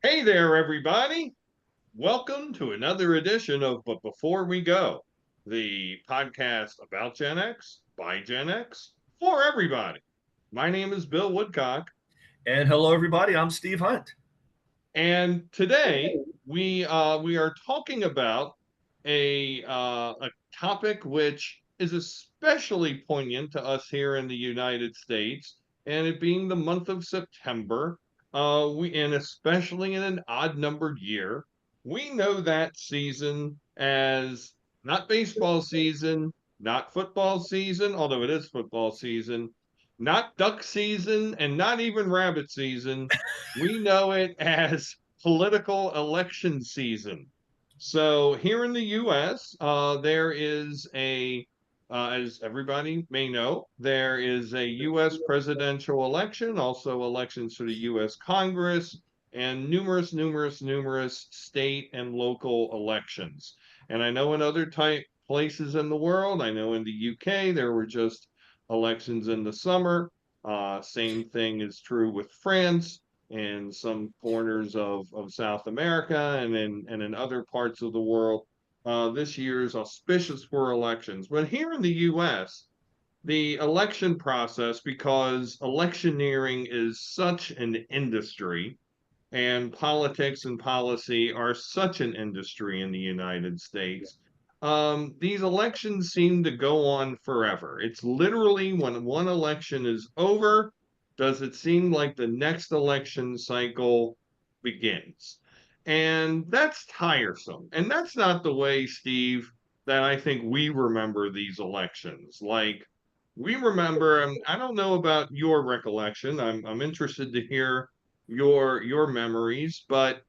Hey there, everybody. Welcome to another edition of But Before We Go, the podcast about Gen X, by Gen X, for everybody. My name is Bill Woodcock, And hello, everybody. I'm Steve Hunt. and today we are talking about a topic which is especially poignant to us here in the United States, and it being the month of September, we and especially in an odd numbered year, we know that season as not baseball season, not football season, although it is football season, not duck season, and not even rabbit season. We know it as political election season. So here in the U.S., there is as everybody may know, there is a U.S. presidential election, also elections for the U.S. Congress, and numerous state and local elections. And I know in other type places in the world, I know in the UK, there were just elections in the summer. Same thing is true with France and some corners of South America and in other parts of the world. This year is auspicious for elections. But here in the US, the election process, because electioneering is such an industry, and politics and policy are such an industry in the United States. These elections seem to go on forever. It's literally when one election is over, does it seem like the next election cycle begins? And that's tiresome. And that's not the way, Steve, that I think we remember these elections. Like, we remember, I don't know about your recollection. I'm interested to hear your memories, but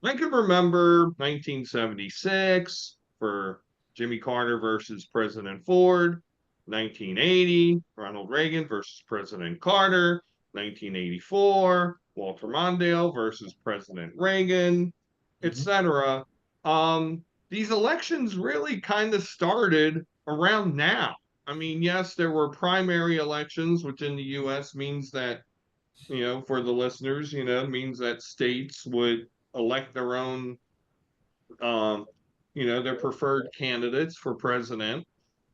I can remember 1976 for Jimmy Carter versus President Ford, 1980 Ronald Reagan versus President Carter, 1984 Walter Mondale versus President Reagan, Mhm. etc. These elections really kind of started around now. I mean, yes, there were primary elections, which in the US means that, for the listeners, means that states would elect their own, um, their preferred candidates for president.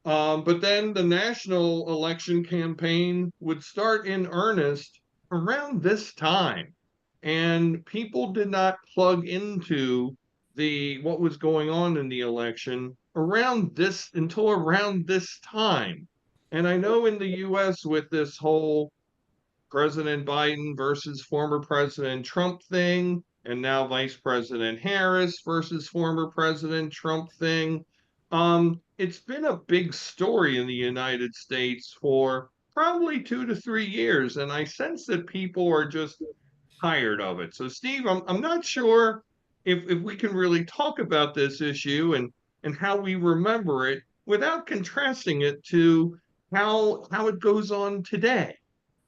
But then the national election campaign would start in earnest around this time. And people did not plug into the what was going on in the election around this until around this time. And I know in the US with this whole President Biden versus former President Trump thing, and now Vice President Harris versus former President Trump thing. It's been a big story in the United States for probably 2 to 3 years, and I sense that people are just tired of it. So, Steve, I'm not sure if we can really talk about this issue and how we remember it without contrasting it to how it goes on today.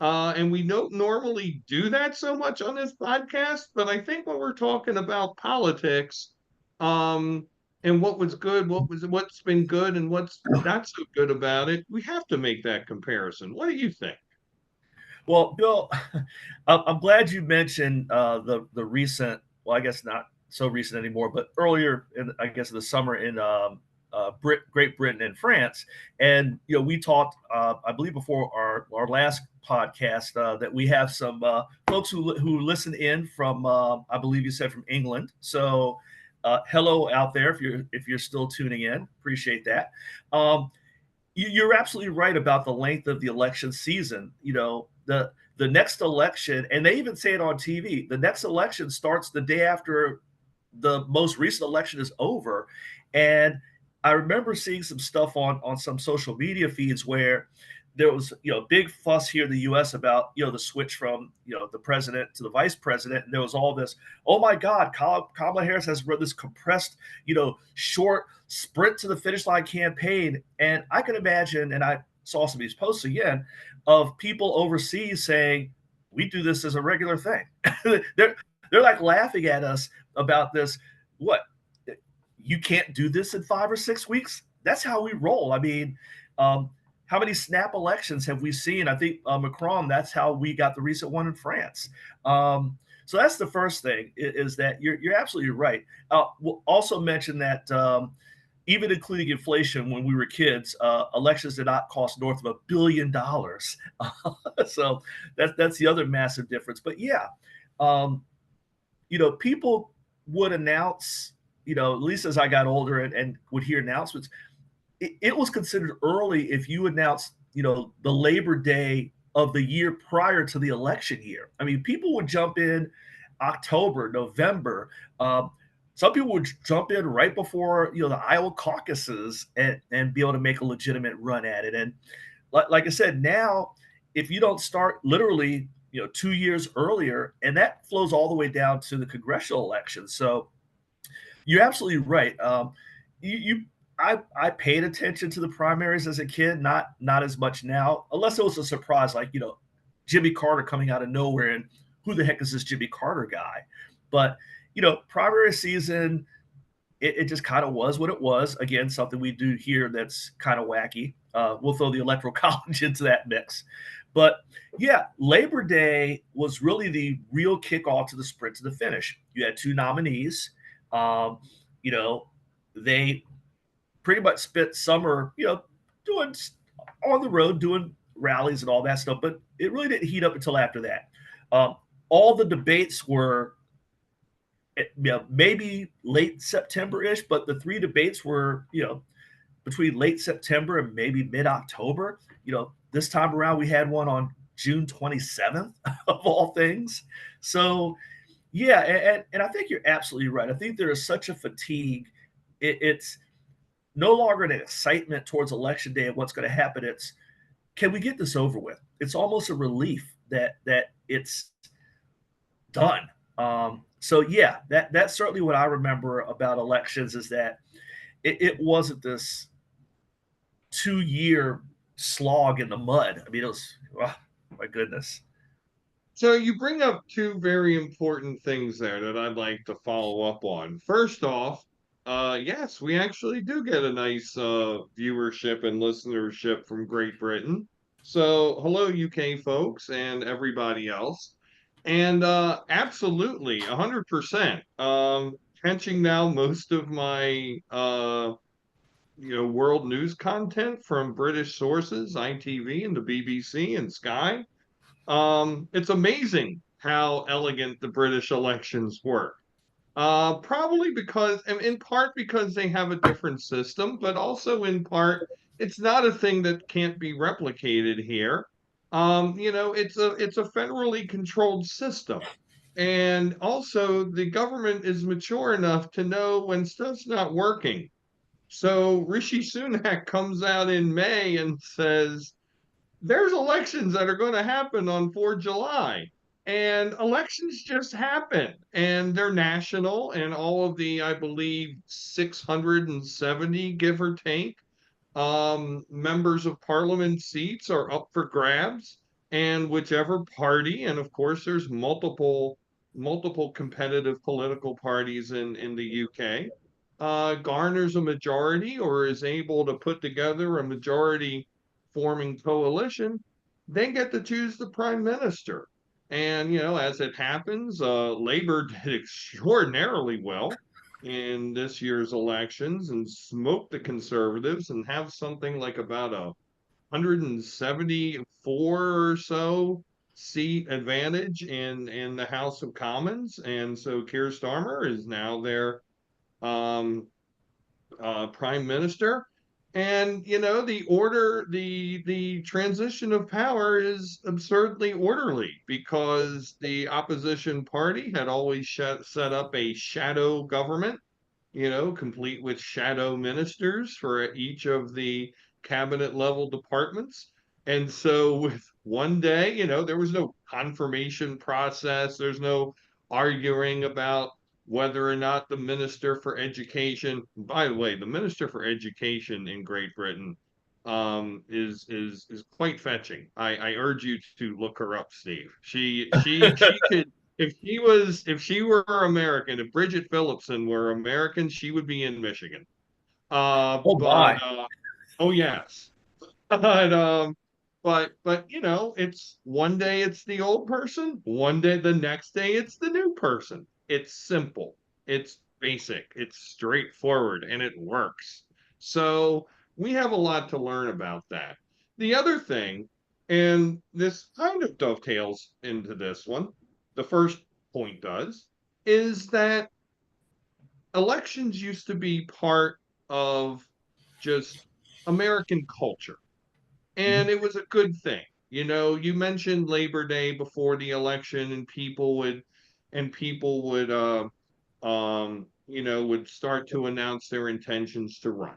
And we don't normally do that so much on this podcast, but I think when we're talking about politics, um, and what was good, what's been good, and what's not so good about it, we have to make that comparison. What do you think? Well, Bill, I'm glad you mentioned the recent. Well, I guess not so recent anymore, but earlier, I guess, in the summer in Great Britain and France. And we talked, I believe, before our last podcast that we have some folks who listen in from, I believe you said from England. So, hello out there if you're still tuning in. Appreciate that. Um, you're absolutely right about the length of the election season. The next election, and they even say it on TV. The next election starts the day after the most recent election is over, and I remember seeing some stuff on some social media feeds where there was big fuss here in the U.S. about the switch from the president to the vice president, and there was all this, oh my God, Kamala Harris has run this compressed short sprint to the finish line campaign, and I can imagine, and I saw some of these posts again of people overseas saying we do this as a regular thing. they're like laughing at us about this. What, you can't do this in 5 or 6 weeks? That's how we roll. I mean, how many snap elections have we seen? I think Macron, that's how we got the recent one in France. So that's the first thing, is that you're absolutely right. We'll also mention that even including inflation, when we were kids, elections did not cost north of $1 billion. So that's the other massive difference. But yeah, um, people would announce, at least as I got older and would hear announcements, it was considered early if you announced, the Labor Day of the year prior to the election year. I mean, people would jump in October, November. Some people would jump in right before, the Iowa caucuses, and be able to make a legitimate run at it. And like I said, now if you don't start literally, 2 years earlier, and that flows all the way down to the congressional elections. So you're absolutely right. I paid attention to the primaries as a kid, not as much now, unless it was a surprise, like Jimmy Carter coming out of nowhere, and who the heck is this Jimmy Carter guy? But primary season, it just kind of was what it was. Again, something we do here that's kind of wacky. We'll throw the electoral college into that mix, but yeah, Labor Day was really the real kickoff to the sprint to the finish. You had two nominees. Um, you know, they pretty much spent summer, doing on the road, doing rallies and all that stuff. But it really didn't heat up until after that. All the debates were, maybe late September-ish, but the three debates were, between late September and maybe mid-October. This time around we had one on June 27th of all things. So yeah, and I think you're absolutely right. I think there is such a fatigue. It's no longer an excitement towards election day and what's going to happen. It's, can we get this over with? It's almost a relief that it's done. So yeah, that's certainly what I remember about elections, is that it wasn't this 2 year slog in the mud. I mean, it was, oh, my goodness. So you bring up two very important things there that I'd like to follow up on. First off, yes, we actually do get a nice viewership and listenership from Great Britain. So hello, UK folks and everybody else. And absolutely, 100%. Catching now most of my world news content from British sources, ITV and the BBC and Sky. It's amazing how elegant the British elections work. Probably because, and in part because they have a different system, but also in part, it's not a thing that can't be replicated here. It's a federally controlled system. And also the government is mature enough to know when stuff's not working. So Rishi Sunak comes out in May and says, there's elections that are going to happen on 4 July. And elections just happen, and they're national, and all of the, I believe, 670, give or take, members of parliament seats are up for grabs, and whichever party, and of course, there's multiple competitive political parties in the UK, garners a majority or is able to put together a majority forming coalition, they get to choose the prime minister. And, as it happens, Labor did extraordinarily well in this year's elections and smoked the conservatives and have something like about a 174 or so seat advantage in the House of Commons. And so Keir Starmer is now their um, prime minister. And the transition of power is absurdly orderly because the opposition party had always set up a shadow government, complete with shadow ministers for each of the cabinet level departments. And so, with one day, there was no confirmation process, there's no arguing about whether or not the Minister for Education, by the way, the Minister for Education in Great Britain is quite fetching. I urge you to look her up, Steve. She could, if she were American, if Bridget Phillipson were American, she would be in Michigan. Oh But my. oh yes. But but you know, it's one day it's the old person, one day the next day it's the new person. It's simple, it's basic, it's straightforward, and it works. So we have a lot to learn about that. The other thing, and this kind of dovetails into this one, the first point does, is that elections used to be part of just American culture, Mhm. and it was a good thing. You know, you mentioned Labor Day before the election, and people would you know, would start to announce their intentions to run.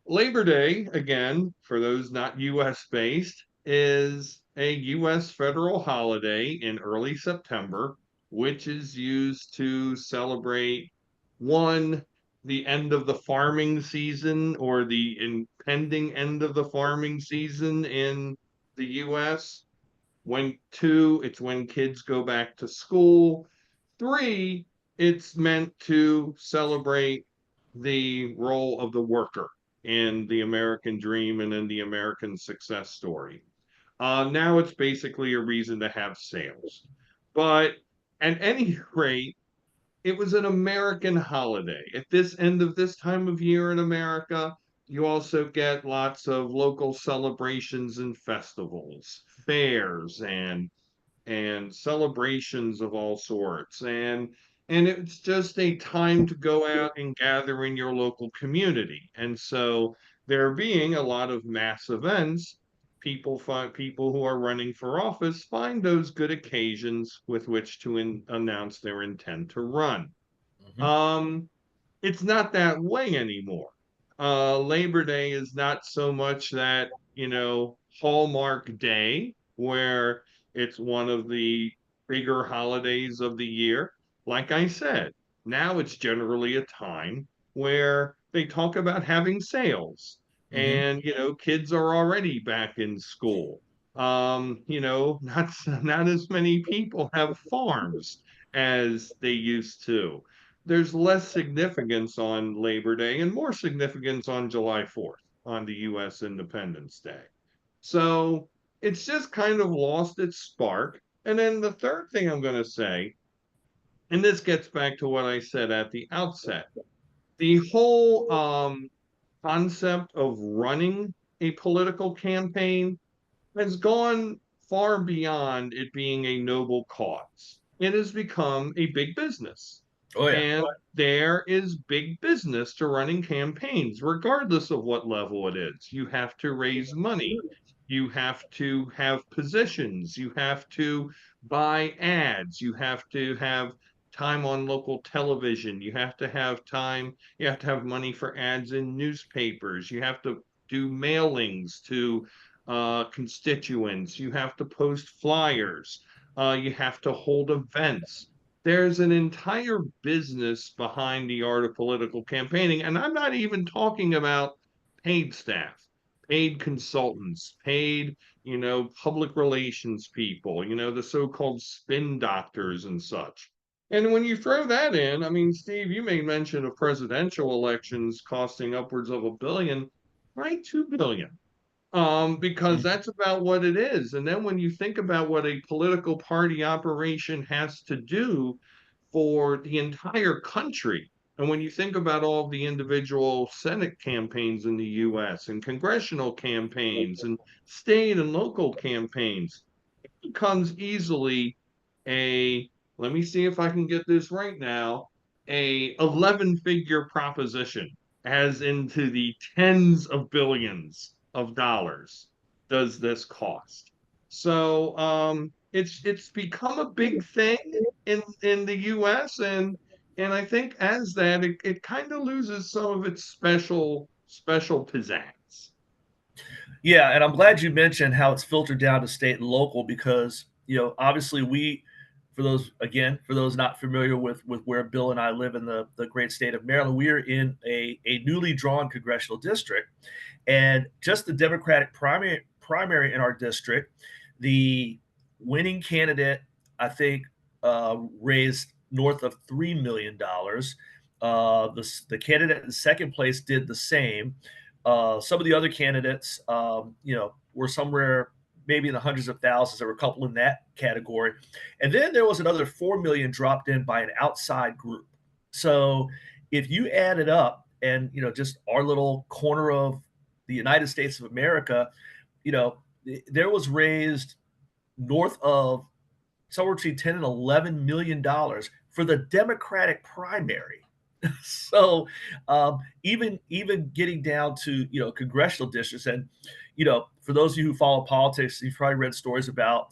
Labor Day, again, for those not US based, is a US federal holiday in early September, which is used to celebrate one, the end of the farming season or the impending end of the farming season in the US. When two, it's when kids go back to school. Three, it's meant to celebrate the role of the worker in the American dream and in the American success story. Now it's basically a reason to have sales. But at any rate, it was an American holiday. At this end of this time of year in America, you also get lots of local celebrations and festivals, fairs, and celebrations of all sorts. And it's just a time to go out and gather in your local community. And so there being a lot of mass events, people who are running for office find those good occasions with which to announce their intent to run. Mhm. Um, it's not that way anymore. Labor Day is not so much that, you know, hallmark day where it's one of the bigger holidays of the year. Like I said, now it's generally a time where they talk about having sales, Mhm. and, you know, kids are already back in school. You know, not as many people have farms as they used to. There's less significance on Labor Day and more significance on July 4th, on the US Independence Day. So it's just kind of lost its spark. And then the third thing I'm going to say, and this gets back to what I said at the outset, the whole concept of running a political campaign has gone far beyond it being a noble cause. It has become a big business. Oh yeah. And there is big business to running campaigns, regardless of what level it is. You have to raise money. You have to have positions. You have to buy ads. You have to have time on local television. You have to have time. You have to have money for ads in newspapers. You have to do mailings to constituents. You have to post flyers. You have to hold events. There's an entire business behind the art of political campaigning. And I'm not even talking about paid staff, paid consultants, paid, you know, public relations people, you know, the so-called spin doctors and such. And when you throw that in, I mean, Steve, you made mention of presidential elections costing upwards of 1 billion, right? 2 billion, because Mhm. that's about what it is. And then when you think about what a political party operation has to do for the entire country, and when you think about all the individual Senate campaigns in the US and congressional campaigns and state and local campaigns, becomes easily a, let me see if I can get this right now, a 11-figure proposition, as into the tens of billions of dollars does this cost. So it's become a big thing in the US, and I think as that it kind of loses some of its special pizzazz. Yeah, and I'm glad you mentioned how it's filtered down to state and local because obviously we, for those again, for those not familiar with where Bill and I live in the great state of Maryland, we are in a newly drawn congressional district, and just the Democratic primary in our district, the winning candidate, I think, raised north of $3 million. The candidate in second place did the same. Some of the other candidates, were somewhere maybe in the hundreds of thousands. There were a couple in that category, and then there was another 4 million dropped in by an outside group. So if you add it up, and just our little corner of the United States of America, there was raised north of somewhere between 10 and $11 million for the Democratic primary. So even getting down to congressional districts, and for those of you who follow politics, you've probably read stories about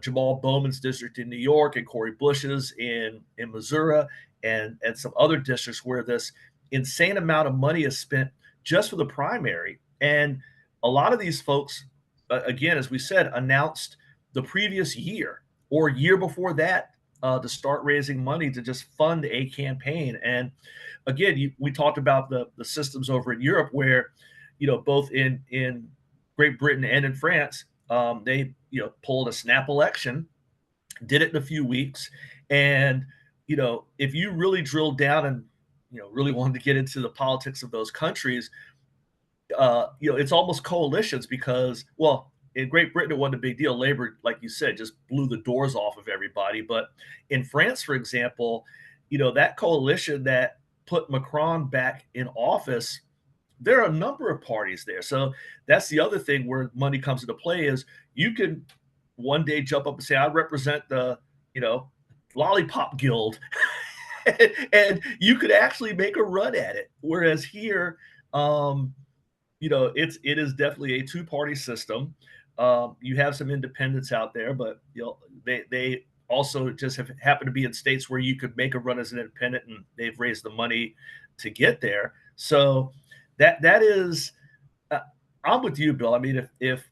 Jamal Bowman's district in New York and Cori Bush's in Missouri, and some other districts where this insane amount of money is spent just for the primary. And a lot of these folks, again, as we said, announced the previous year or year before that to start raising money to just fund a campaign. And again, we talked about the systems over in Europe where, both in Great Britain and in France, they pulled a snap election, did it in a few weeks, and if you really drilled down and really wanted to get into the politics of those countries, it's almost coalitions because, well, in Great Britain, it wasn't a big deal. Labor, like you said, just blew the doors off of everybody. But in France, for example, that coalition that put Macron back in office, there are a number of parties there. So that's the other thing where money comes into play is you can one day jump up and say, I represent the, lollipop guild. And you could actually make a run at it. Whereas here, it is definitely a two-party system. You have some independents out there, but they also just have happened to be in states where you could make a run as an independent, and they've raised the money to get there. So that is, I'm with you, Bill. I mean, if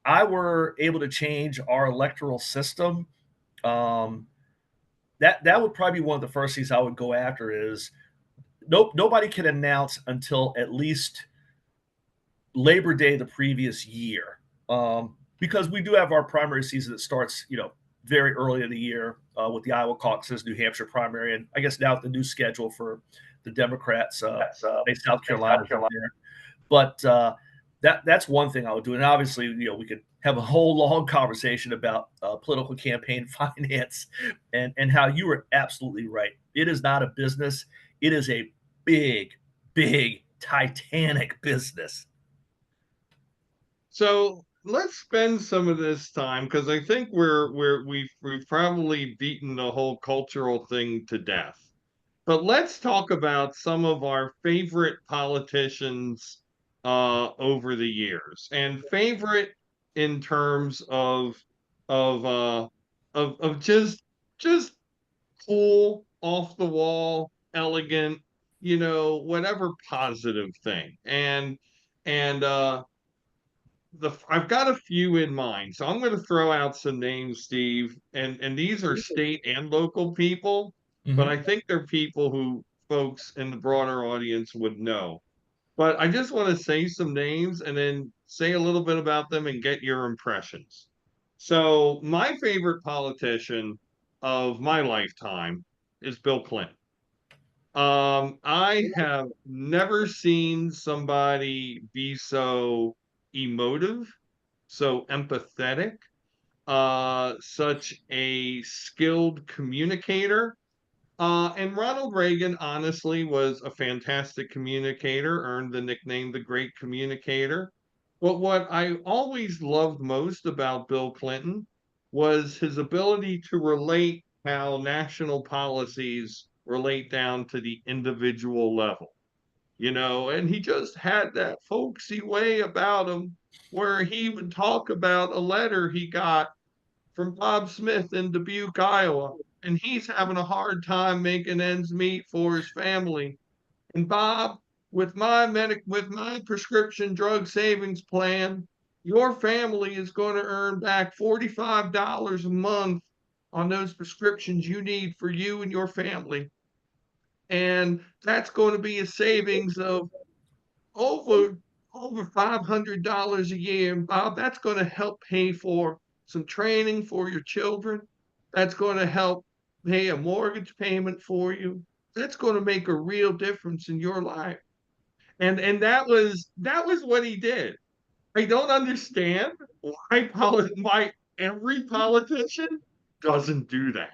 I were able to change our electoral system, that would probably be one of the first things I would go after. Is nobody can announce until at least Labor Day the previous year, because we do have our primary season that starts, very early in the year with the Iowa caucuses, New Hampshire primary, and I guess now with the new schedule for the Democrats, South Carolina there. But that's one thing I would do, and obviously, we could have a whole long conversation about political campaign finance, and how you were absolutely right. It is not a business; it is a big, big, titanic business. So let's spend some of this time because I think we've probably beaten the whole cultural thing to death. But let's talk about some of our favorite politicians over the years, and favorite in terms of just cool, off the wall, elegant, whatever positive thing. And I've got a few in mind, so I'm going to throw out some names, Steve, and these are state and local people, but Mhm. I think they're people who folks in the broader audience would know. But I just want to say some names and then say a little bit about them and get your impressions. So, my favorite politician of my lifetime is Bill Clinton. I have never seen somebody be so emotive, so empathetic, such a skilled communicator. And Ronald Reagan, honestly, was a fantastic communicator, earned the nickname the Great Communicator. But what I always loved most about Bill Clinton was his ability to relate how national policies relate down to the individual level, and he just had that folksy way about him where he would talk about a letter he got from Bob Smith in Dubuque, Iowa, and he's having a hard time making ends meet for his family. And Bob, with my prescription drug savings plan, your family is going to earn back $45 a month on those prescriptions you need for you and your family. And that's going to be a savings of over over $500 a year. And Bob, that's going to help pay for some training for your children. That's going to help pay a mortgage payment for you. That's going to make a real difference in your life. And that was what he did. I don't understand why every politician doesn't do that.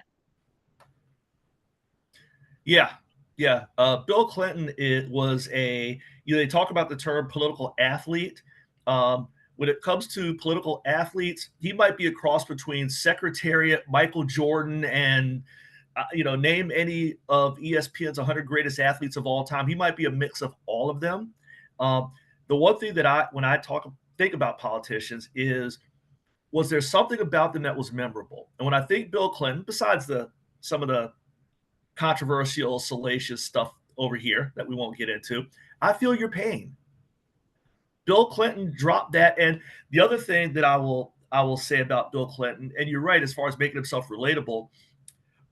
Yeah, yeah. Bill Clinton, it was a, they talk about the term political athlete. When it comes to political athletes, he might be a cross between Secretariat, Michael Jordan, and name any of ESPN's 100 greatest athletes of all time. He might be a mix of all of them. Um, the one thing that when I think about politicians is, was there something about them that was memorable? And when I think Bill Clinton, besides the some of the controversial, salacious stuff over here that we won't get into, I feel your pain. Bill Clinton dropped that. And the other thing that I will say about Bill Clinton, and you're right as far as making himself relatable,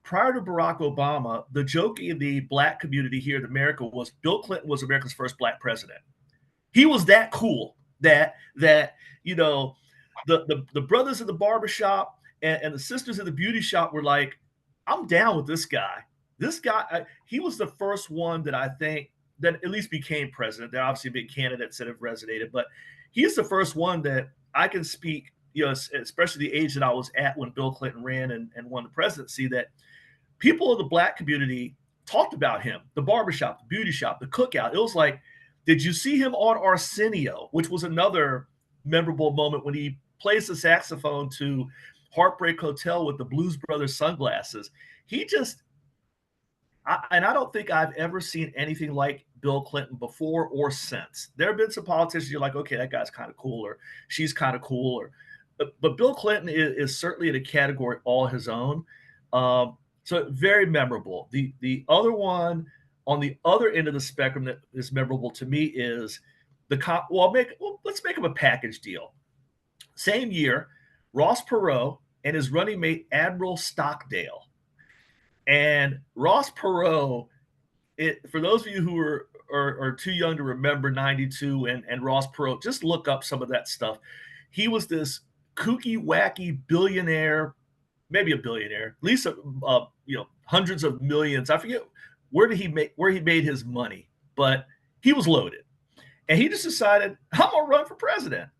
prior to Barack Obama, the joke in the black community here in America was Bill Clinton was America's first black president. He was that cool that you know the brothers in the barbershop and the sisters in the beauty shop were like, I'm down with this guy. This guy, he was the first one that I think that at least became president. There are obviously been candidates that have resonated, but he's the first one that I can speak, especially the age that I was at when Bill Clinton ran and won the presidency, that people in the black community talked about him, the barbershop, the beauty shop, the cookout. It was like, did you see him on Arsenio, which was another memorable moment when he plays the saxophone to Heartbreak Hotel with the Blues Brothers sunglasses. He just, and I don't think I've ever seen anything like Bill Clinton before or since. There have been some politicians you're like, okay, that guy's kind of cool, or she's kind of cool, or but Bill Clinton is certainly in a category all his own. So very memorable. The other one on the other end of the spectrum that is memorable to me is let's make him a package deal. Same year, Ross Perot and his running mate Admiral Stockdale. And Ross Perot, for those of you who are too young to remember 92 and Ross Perot, just look up some of that stuff. He was this kooky, wacky billionaire, maybe a billionaire, at least hundreds of millions. I forget where he made his money, but he was loaded. And he just decided, I'm gonna run for president.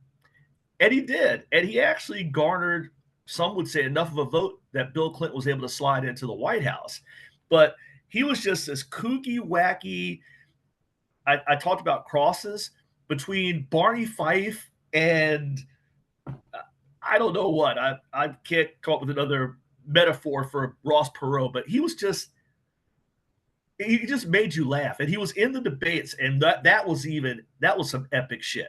And he did. And he actually garnered, some would say, enough of a vote that Bill Clinton was able to slide into the White House. But he was just this kooky, wacky. I talked about crosses between Barney Fife and I don't know what. I can't come up with another metaphor for Ross Perot, but he just made you laugh. And he was in the debates, and that was some epic shit.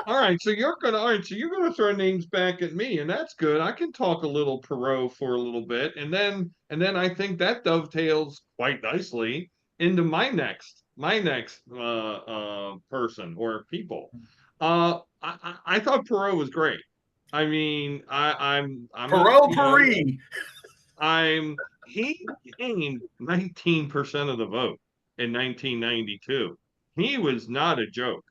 All right, so you're gonna throw names back at me, and that's good. I can talk a little Perot for a little bit, and then I think that dovetails quite nicely into my next person or people. I thought Perot was great. I mean, I'm a Perot Paris. I'm he gained 19% of the vote in 1992. He was not a joke.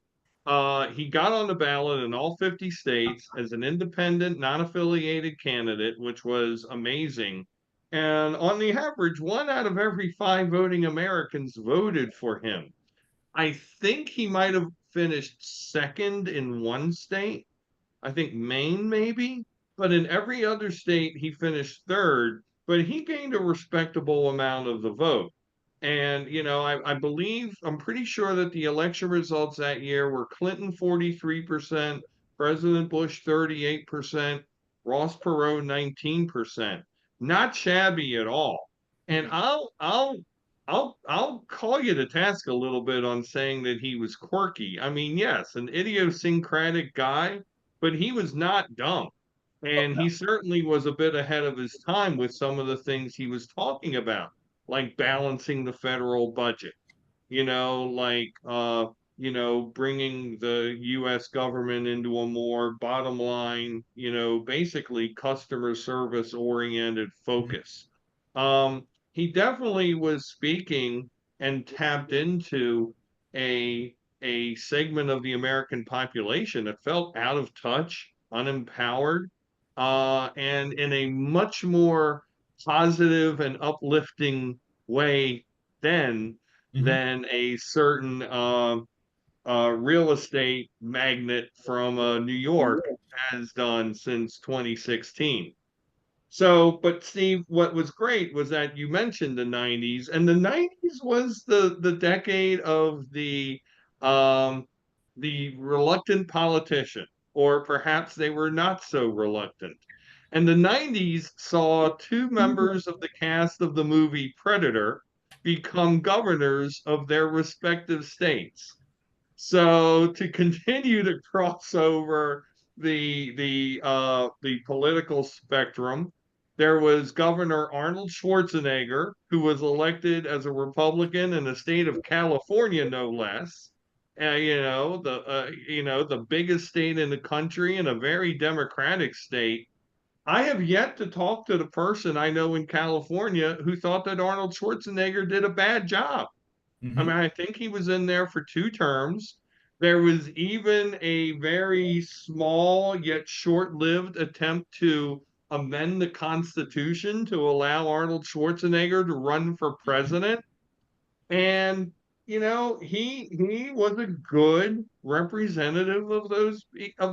He got on the ballot in all 50 states as an independent, non-affiliated candidate, which was amazing. And on the average, one out of every five voting Americans voted for him. I think he might have finished second in one state. I think Maine maybe, but in every other state he finished third, but he gained a respectable amount of the vote. And, I believe, I'm pretty sure that the election results that year were Clinton 43%, President Bush 38%, Ross Perot 19%. Not shabby at all. And I'll call you to task a little bit on saying that he was quirky. I mean, yes, an idiosyncratic guy, but he was not dumb. And he certainly was a bit ahead of his time with some of the things he was talking about, like balancing the federal budget, bringing the US government into a more bottom line, basically customer service oriented focus. He definitely was speaking and tapped into a a segment of the American population that felt out of touch, unempowered, and in a much more positive and uplifting way then Hmm. than a certain real estate magnate from New York has done since 2016. So, but Steve, what was great was that you mentioned the 90s, and the 90s was the decade of the reluctant politician, or perhaps they were not so reluctant. And the 90s saw two members of the cast of the movie Predator become governors of their respective states. So to continue to cross over the political spectrum, there was Governor Arnold Schwarzenegger, who was elected as a Republican in the state of California, no less. The biggest state in the country and a very democratic state. I have yet to talk to the person I know in California who thought that Arnold Schwarzenegger did a bad job. I Hmm. mean, I think he was in there for two terms. There was even a very small yet short-lived attempt to amend the Constitution to allow Arnold Schwarzenegger to run for Hmm. president. And he was a good representative of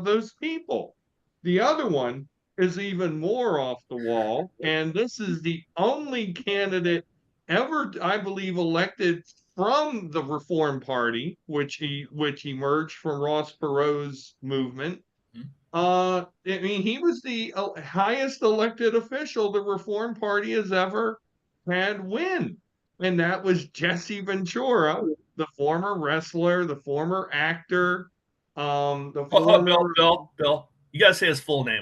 those people. The other one is even more off the wall, and this is the only candidate ever, I believe, elected from the Reform Party, which emerged from Ross Perot's movement. I mean, he was the highest elected official the Reform Party has ever had win, and that was Jesse Ventura, the former wrestler, the former actor, the Bill, former Bill, you got to say his full name.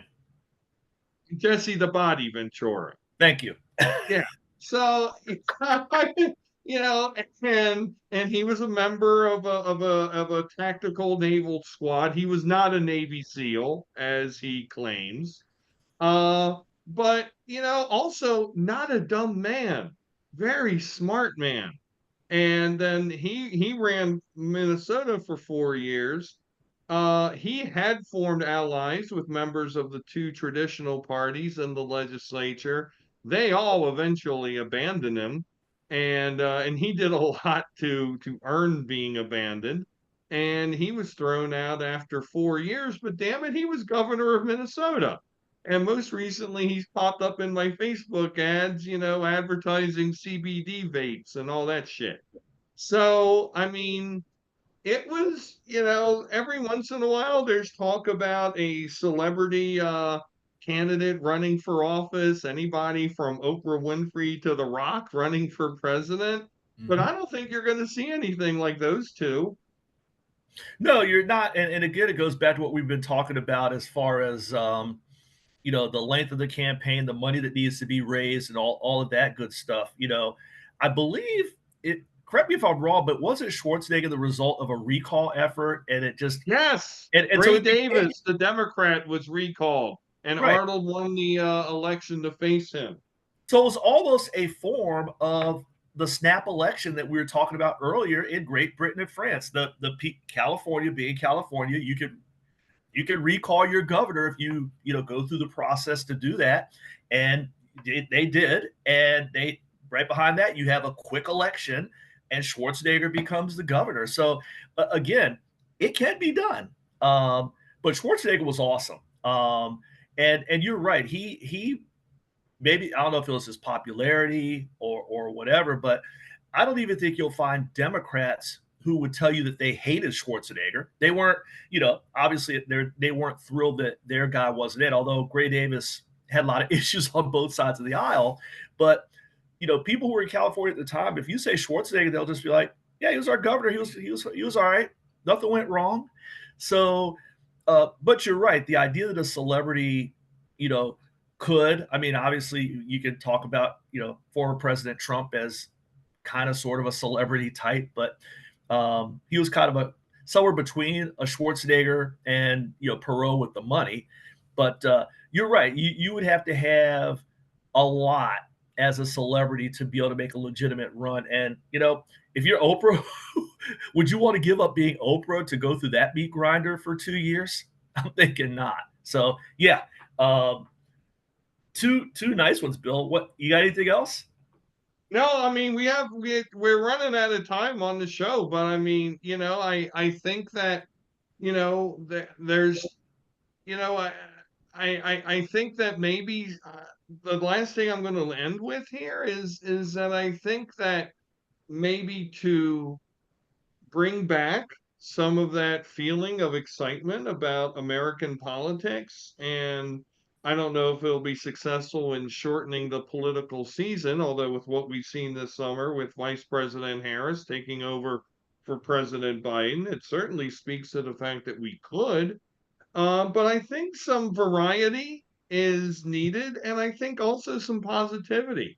Jesse the Body Ventura. Thank you. Yeah. So, and he was a member of a tactical naval squad. He was not a Navy SEAL, as he claims. But also not a dumb man, very smart man. And then he ran Minnesota for 4 years. He had formed allies with members of the two traditional parties in the legislature. They all eventually abandoned him, and he did a lot to earn being abandoned. And he was thrown out after 4 years, but damn it, he was governor of Minnesota. And most recently, he's popped up in my Facebook ads, advertising CBD vapes and all that shit. So, I mean, it was, every once in a while there's talk about a celebrity candidate running for office, anybody from Oprah Winfrey to The Rock running for president. But Hmm. I don't think you're going to see anything like those two. No, you're not. And again, it goes back to what we've been talking about as far as the length of the campaign, the money that needs to be raised, and all of that good stuff. I believe it. Correct me if I'm wrong, but wasn't Schwarzenegger the result of a recall effort? And it just Yes, and so Gray he became Davis, the Democrat, was recalled, and right. Arnold won the election to face him. So it was almost a form of the snap election that we were talking about earlier in Great Britain and France. The California being California, you can recall your governor if you go through the process to do that, and they did, and they right behind that you have a quick election, and Schwarzenegger becomes the governor. So again, it can be done. But Schwarzenegger was awesome, and you're right. He maybe I don't know if it was his popularity or whatever, but I don't even think you'll find Democrats who would tell you that they hated Schwarzenegger. They weren't, obviously they weren't thrilled that their guy wasn't it. Although Gray Davis had a lot of issues on both sides of the aisle, but people who were in California at the time, if you say Schwarzenegger, they'll just be like, "Yeah, he was our governor. He was all right. Nothing went wrong." So, but you're right. The idea that a celebrity, you know, could, I mean, obviously you could talk about, former President Trump as kind of sort of a celebrity type, but he was kind of a somewhere between a Schwarzenegger and Perot with the money. But you're right. You would have to have a lot as a celebrity to be able to make a legitimate run. And if you're Oprah, would you want to give up being Oprah to go through that meat grinder for 2 years? I'm thinking not. So yeah, two nice ones, Bill. What you got? Anything else? No, I mean we're running out of time on the show, but I mean, I think that, there's, you know, I think that maybe the last thing I'm going to end with here is that I think that maybe to bring back some of that feeling of excitement about American politics. And I don't know if it'll be successful in shortening the political season, although with what we've seen this summer with Vice President Harris taking over for President Biden, it certainly speaks to the fact that we could. But I think some variety is needed, and I think also some positivity,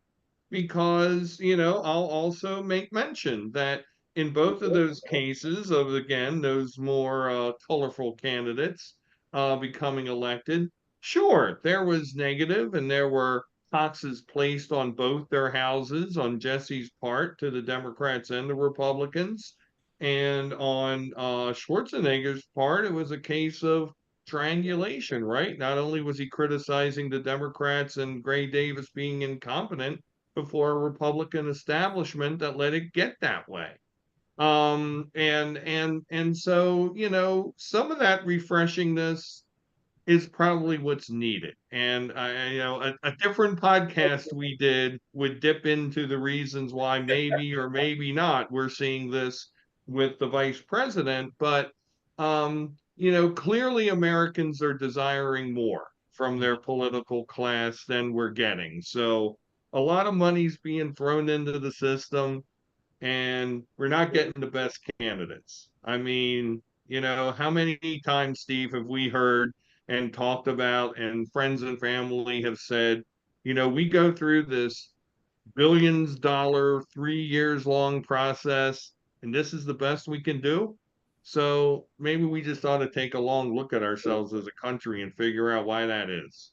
because, I'll also make mention that in both of those cases of, again, those more colorful candidates becoming elected, sure, there was negative and there were taxes placed on both their houses, on Jesse's part to the Democrats and the Republicans. And on Schwarzenegger's part, it was a case of triangulation, right? Not only was he criticizing the Democrats and Gray Davis being incompetent before a Republican establishment that let it get that way. And so, some of that refreshingness is probably what's needed. And a different podcast we did would dip into the reasons why maybe or maybe not we're seeing this with the vice president. But clearly Americans are desiring more from their political class than we're getting. So a lot of money's being thrown into the system, and we're not getting the best candidates. I mean, how many times, Steve, have we heard and talked about, and friends and family have said, we go through this billions-dollar, 3 years long process, and this is the best we can do. So maybe we just ought to take a long look at ourselves as a country and figure out why that is.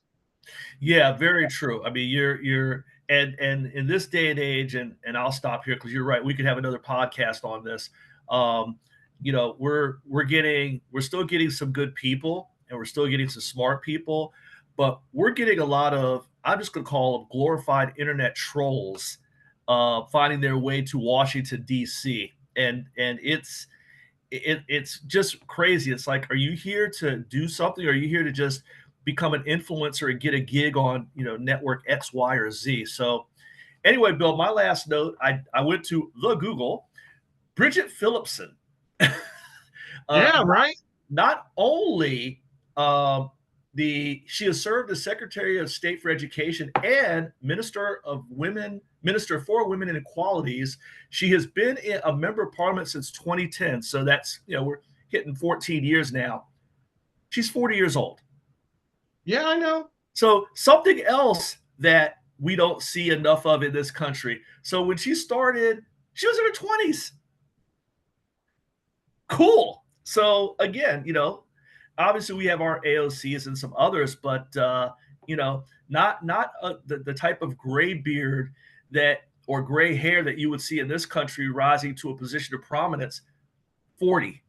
Yeah, very true. I mean, you're and in this day and age, and I'll stop here because you're right. We could have another podcast on this. Um, we're still getting some good people, and we're still getting some smart people, but we're getting a lot of, I'm just going to call them glorified internet trolls, finding their way to Washington D.C. and it's just crazy. It's like, are you here to do something? Or are you here to just become an influencer and get a gig on, network X, Y, or Z? So anyway, Bill, my last note, I went to the Google, Bridget Phillipson. Yeah, Not, right. not only she has served as Secretary of State for Education and Minister for Women and Equalities. She has been a member of Parliament since 2010. So that's, we're hitting 14 years now. She's 40 years old. Yeah, I know. So something else that we don't see enough of in this country. So when she started, she was in her 20s. Cool. So again, obviously we have our AOCs and some others, but not the type of gray beard that or gray hair that you would see in this country rising to a position of prominence. 40,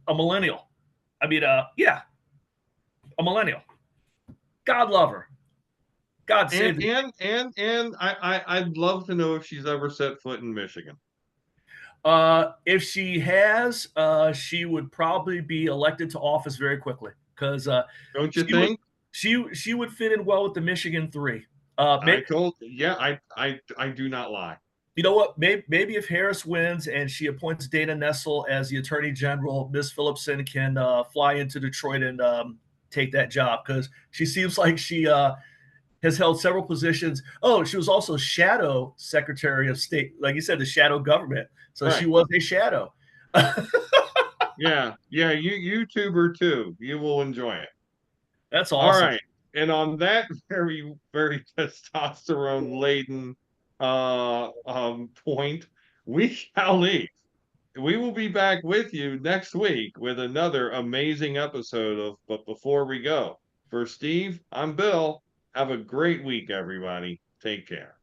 a millennial. I mean, yeah, a millennial. God love her. God save And the. I'd love to know if she's ever set foot in Michigan. If she has, she would probably be elected to office very quickly because Don't you she would think? she would fit in well with the Michigan Three. I told, yeah, I do not lie. You know what? Maybe if Harris wins and she appoints Dana Nessel as the Attorney General, Miss Phillipson can fly into Detroit and take that job because she seems like she has held several positions. Oh, she was also Shadow Secretary of State, like you said, the shadow government. So she Right. was a shadow. Yeah. Yeah. YouTuber too. You will enjoy it. That's All awesome. right. And on that very, very testosterone laden point, we shall leave. We will be back with you next week with another amazing episode of But Before We Go. For Steve, I'm Bill. Have a great week, everybody. Take care.